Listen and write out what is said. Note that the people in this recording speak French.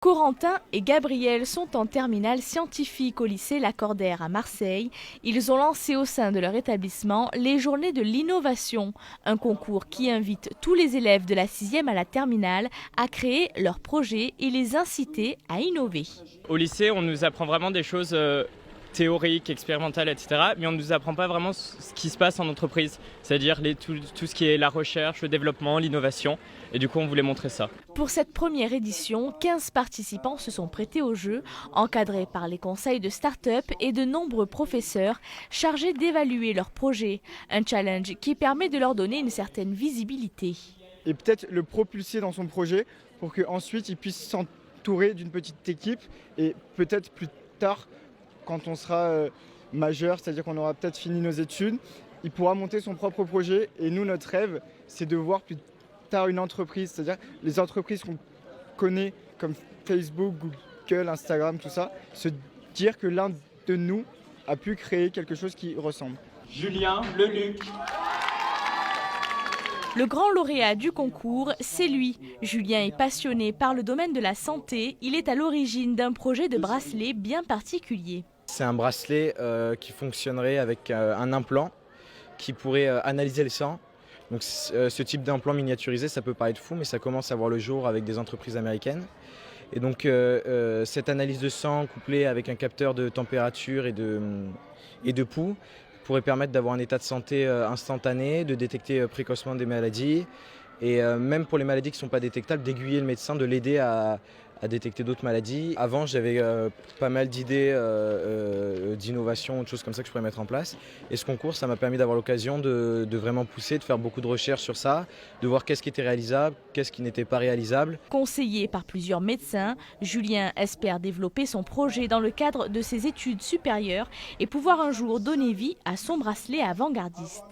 Corentin et Gabriel sont en terminale scientifique au lycée Lacordaire à Marseille. Ils ont lancé au sein de leur établissement les Journées de l'innovation, un concours qui invite tous les élèves de la 6e à la terminale à créer leurs projets et les inciter à innover. Au lycée, on nous apprend vraiment des choses théoriques, expérimentales, etc. Mais on ne nous apprend pas vraiment ce qui se passe en entreprise, c'est-à-dire tout ce qui est la recherche, le développement, l'innovation. Et du coup, on voulait montrer ça. Pour cette première édition, 15 participants se sont prêtés au jeu, encadrés par les conseils de start-up et de nombreux professeurs chargés d'évaluer leurs projets. Un challenge qui permet de leur donner une certaine visibilité. Et peut-être le propulser dans son projet pour qu'ensuite il puisse s'entourer d'une petite équipe et peut-être plus tard, quand on sera majeur, c'est-à-dire qu'on aura peut-être fini nos études, il pourra monter son propre projet. Et nous, notre rêve, c'est de voir plus tard une entreprise, c'est-à-dire les entreprises qu'on connaît comme Facebook, Google, Instagram, tout ça, se dire que l'un de nous a pu créer quelque chose qui ressemble. Julien Leluc. Le grand lauréat du concours, c'est lui. Julien est passionné par le domaine de la santé. Il est à l'origine d'un projet de bracelet bien particulier. C'est un bracelet qui fonctionnerait avec un implant qui pourrait analyser le sang. Donc, ce type d'implant miniaturisé, ça peut paraître fou, mais ça commence à voir le jour avec des entreprises américaines. Et donc cette analyse de sang couplée avec un capteur de température et de pouls pourrait permettre d'avoir un état de santé instantané, de détecter précocement des maladies et même pour les maladies qui ne sont pas détectables, d'aiguiller le médecin, de l'aider à détecter d'autres maladies. Avant, j'avais pas mal d'idées d'innovation, de choses comme ça que je pourrais mettre en place. Et ce concours, ça m'a permis d'avoir l'occasion de vraiment pousser, de faire beaucoup de recherches sur ça, de voir qu'est-ce qui était réalisable, qu'est-ce qui n'était pas réalisable. Conseillé par plusieurs médecins, Julien espère développer son projet dans le cadre de ses études supérieures et pouvoir un jour donner vie à son bracelet avant-gardiste.